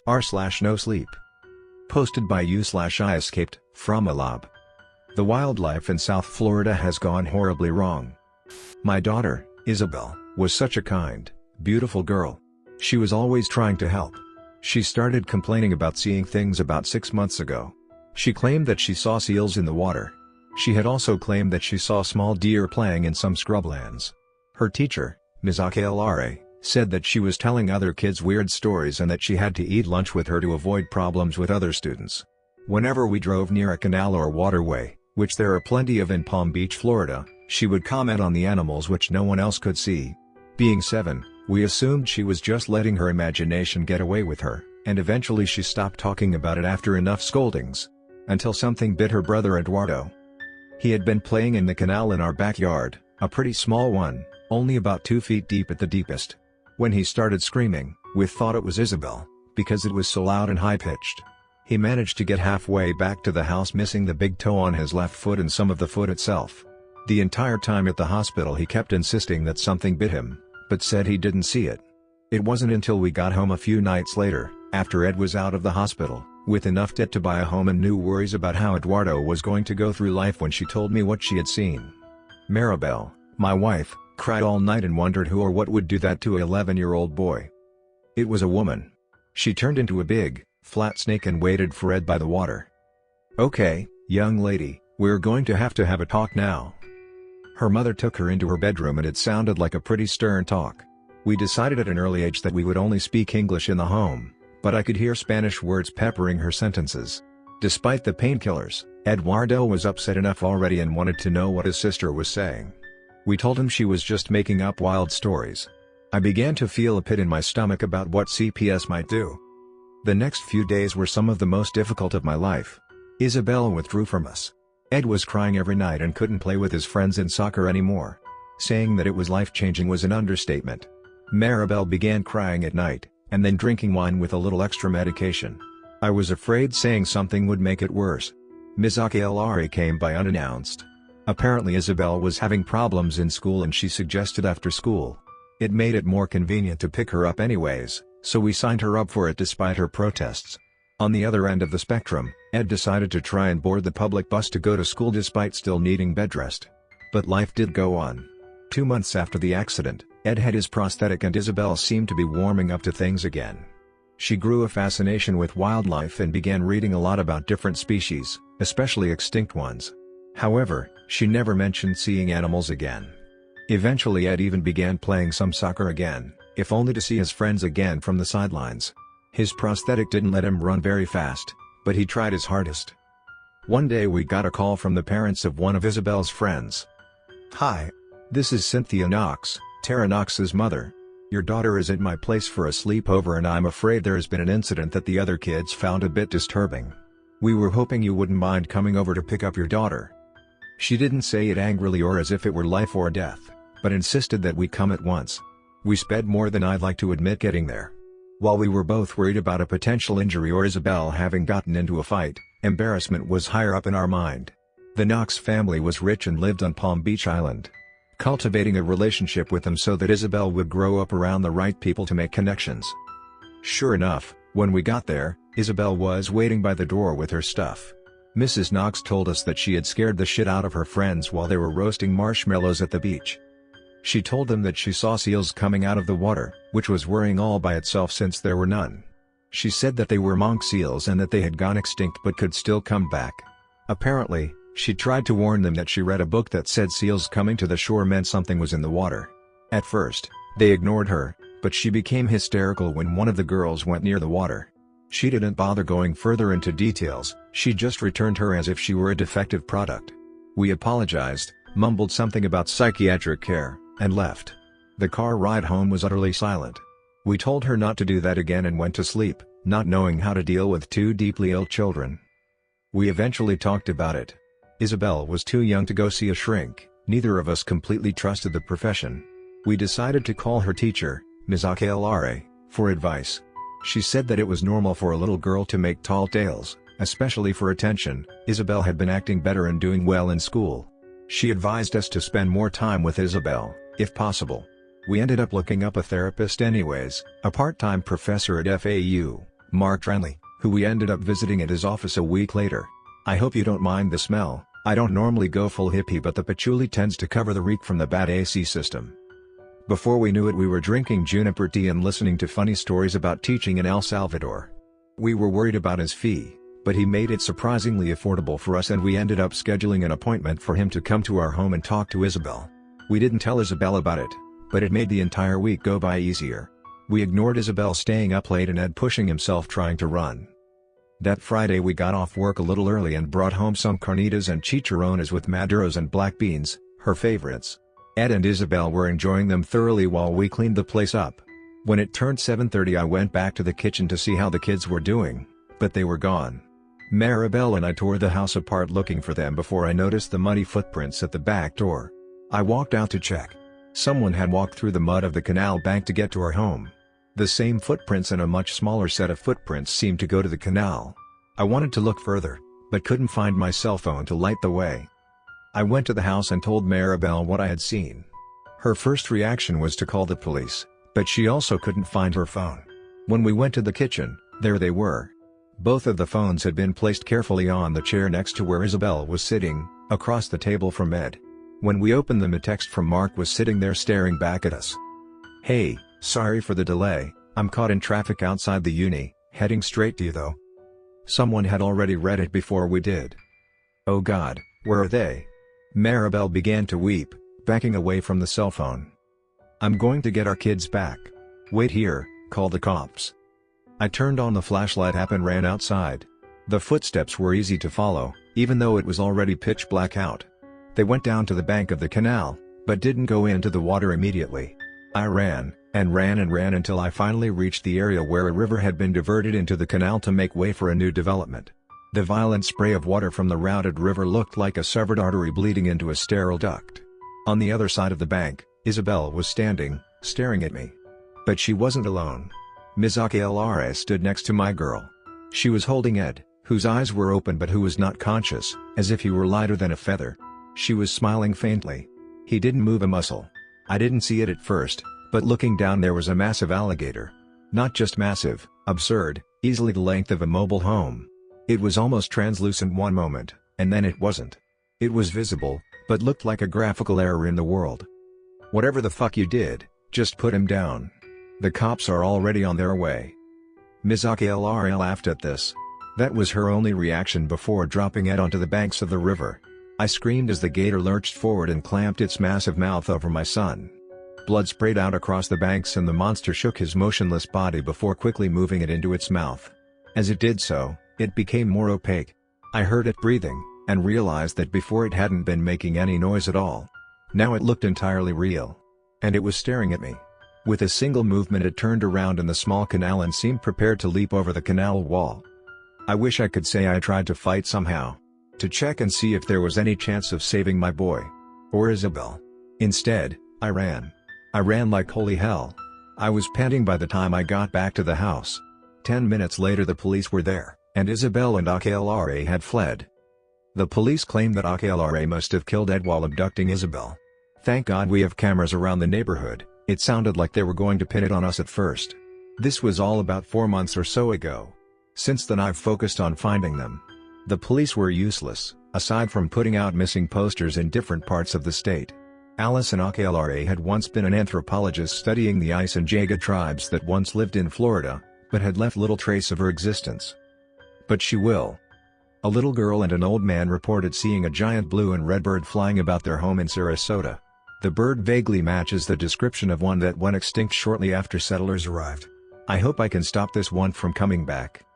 r/NoSleep. Posted by u/IEscapedFromALab. The wildlife in South Florida has gone horribly wrong. My daughter, Isabel, was such a kind, beautiful girl. She was always trying to help. She started complaining about seeing things about 6 months ago. She claimed that she saw seals in the water. She had also claimed that she saw small deer playing in some scrublands. Her teacher, Ms. Narrate, said that she was telling other kids weird stories and that she had to eat lunch with her to avoid problems with other students. Whenever we drove near a canal or waterway, which there are plenty of in Palm Beach, Florida, she would comment on the animals which no one else could see. Being 7, we assumed she was just letting her imagination get away with her, and eventually she stopped talking about it after enough scoldings. Until something bit her brother Eduardo. He had been playing in the canal in our backyard, a pretty small one, only about 2 feet deep at the deepest. When he started screaming, we thought it was Isabel, because it was so loud and high-pitched. He managed to get halfway back to the house missing the big toe on his left foot and some of the foot itself. The entire time at the hospital he kept insisting that something bit him, but said he didn't see it. It wasn't until we got home a few nights later, after Ed was out of the hospital, with enough debt to buy a home and new worries about how Eduardo was going to go through life, when she told me what she had seen. Maribel, my wife, cried all night and wondered who or what would do that to an 11-year-old boy. It was a woman. She turned into a big, flat snake and waited for Ed by the water. "Okay, young lady, we're going to have a talk now." Her mother took her into her bedroom and it sounded like a pretty stern talk. We decided at an early age that we would only speak English in the home, but I could hear Spanish words peppering her sentences. Despite the painkillers, Eduardo was upset enough already and wanted to know what his sister was saying. We told him she was just making up wild stories. I began to feel a pit in my stomach about what CPS might do. The next few days were some of the most difficult of my life. Isabel withdrew from us. Ed was crying every night and couldn't play with his friends in soccer anymore. Saying that it was life-changing was an understatement. Maribel began crying at night, and then drinking wine with a little extra medication. I was afraid saying something would make it worse. Ms. Narrate came by unannounced. Apparently Isabel was having problems in school and she suggested after school. It made it more convenient to pick her up anyways, so we signed her up for it despite her protests. On the other end of the spectrum, Ed decided to try and board the public bus to go to school despite still needing bed rest. But life did go on. 2 months after the accident, Ed had his prosthetic and Isabel seemed to be warming up to things again. She grew a fascination with wildlife and began reading a lot about different species, especially extinct ones. However, she never mentioned seeing animals again. Eventually Ed even began playing some soccer again, if only to see his friends again from the sidelines. His prosthetic didn't let him run very fast, but he tried his hardest. One day we got a call from the parents of one of Isabel's friends. "Hi. This is Cynthia Knox, Tara Knox's mother. Your daughter is at my place for a sleepover and I'm afraid there has been an incident that the other kids found a bit disturbing. We were hoping you wouldn't mind coming over to pick up your daughter." She didn't say it angrily or as if it were life or death, but insisted that we come at once. We sped more than I'd like to admit getting there. While we were both worried about a potential injury or Isabel having gotten into a fight, embarrassment was higher up in our mind. The Knox family was rich and lived on Palm Beach Island. Cultivating a relationship with them so that Isabel would grow up around the right people to make connections. Sure enough, when we got there, Isabel was waiting by the door with her stuff. Mrs. Knox told us that she had scared the shit out of her friends while they were roasting marshmallows at the beach. She told them that she saw seals coming out of the water, which was worrying all by itself since there were none. She said that they were monk seals and that they had gone extinct but could still come back. Apparently, she tried to warn them that she read a book that said seals coming to the shore meant something was in the water. At first, they ignored her, but she became hysterical when one of the girls went near the water. She didn't bother going further into details, she just returned her as if she were a defective product. We apologized, mumbled something about psychiatric care, and left. The car ride home was utterly silent. We told her not to do that again and went to sleep, not knowing how to deal with 2 deeply ill children. We eventually talked about it. Isabel was too young to go see a shrink, neither of us completely trusted the profession. We decided to call her teacher, Ms. Narrate, for advice. She said that it was normal for a little girl to make tall tales, especially for attention. Isabel had been acting better and doing well in school. She advised us to spend more time with Isabel, if possible. We ended up looking up a therapist anyways, a part-time professor at FAU, Mark Tranley, who we ended up visiting at his office a week later. I hope you don't mind the smell. I don't normally go full hippie, but the patchouli tends to cover the reek from the bad AC system. Before we knew it, we were drinking juniper tea and listening to funny stories about teaching in El Salvador. We were worried about his fee, but he made it surprisingly affordable for us, and we ended up scheduling an appointment for him to come to our home and talk to Isabel. We didn't tell Isabel about it, but it made the entire week go by easier. We ignored Isabel staying up late and Ed pushing himself trying to run. That Friday we got off work a little early and brought home some carnitas and chicharrones with maduros and black beans, her favorites. Ed and Isabel were enjoying them thoroughly while we cleaned the place up. When it turned 7:30, I went back to the kitchen to see how the kids were doing, but they were gone. Maribel and I tore the house apart looking for them before I noticed the muddy footprints at the back door. I walked out to check. Someone had walked through the mud of the canal bank to get to our home. The same footprints and a much smaller set of footprints seemed to go to the canal. I wanted to look further, but couldn't find my cell phone to light the way. I went to the house and told Maribel what I had seen. Her first reaction was to call the police, but she also couldn't find her phone. When we went to the kitchen, there they were. Both of the phones had been placed carefully on the chair next to where Isabel was sitting, across the table from Ed. When we opened them, a text from Mark was sitting there staring back at us. "Hey, sorry for the delay, I'm caught in traffic outside the uni, heading straight to you though." Someone had already read it before we did. "Oh God, where are they?" Maribel began to weep, backing away from the cell phone. "I'm going to get our kids back. Wait here, call the cops." I turned on the flashlight app and ran outside. The footsteps were easy to follow, even though it was already pitch black out. They went down to the bank of the canal, but didn't go into the water immediately. I ran, and ran and ran until I finally reached the area where a river had been diverted into the canal to make way for a new development. The violent spray of water from the routed river looked like a severed artery bleeding into a sterile duct. On the other side of the bank, Isabel was standing, staring at me. But she wasn't alone. Ms. Aquelarre stood next to my girl. She was holding Ed, whose eyes were open but who was not conscious, as if he were lighter than a feather. She was smiling faintly. He didn't move a muscle. I didn't see it at first, but looking down there was a massive alligator. Not just massive, absurd, easily the length of a mobile home. It was almost translucent one moment, and then it wasn't. It was visible, but looked like a graphical error in the world. "Whatever the fuck you did, just put him down. The cops are already on their way." Ms. Aquelarre laughed at this. That was her only reaction before dropping Ed onto the banks of the river. I screamed as the gator lurched forward and clamped its massive mouth over my son. Blood sprayed out across the banks and the monster shook his motionless body before quickly moving it into its mouth. As it did so, it became more opaque. I heard it breathing, and realized that before it hadn't been making any noise at all. Now it looked entirely real. And it was staring at me. With a single movement it turned around in the small canal and seemed prepared to leap over the canal wall. I wish I could say I tried to fight somehow. To check and see if there was any chance of saving my boy. Or Isabel. Instead, I ran. I ran like holy hell. I was panting by the time I got back to the house. 10 minutes later the police were there, and Isabel and Aquelarre had fled. The police claimed that Aquelarre must have killed Ed while abducting Isabel. Thank God we have cameras around the neighborhood. It sounded like they were going to pin it on us at first. This was all about 4 months or so ago. Since then I've focused on finding them. The police were useless, aside from putting out missing posters in different parts of the state. Allison Aquelarre had once been an anthropologist studying the Ice and Jaga tribes that once lived in Florida, but had left little trace of her existence. But she will. A little girl and an old man reported seeing a giant blue and red bird flying about their home in Sarasota. The bird vaguely matches the description of one that went extinct shortly after settlers arrived. I hope I can stop this one from coming back.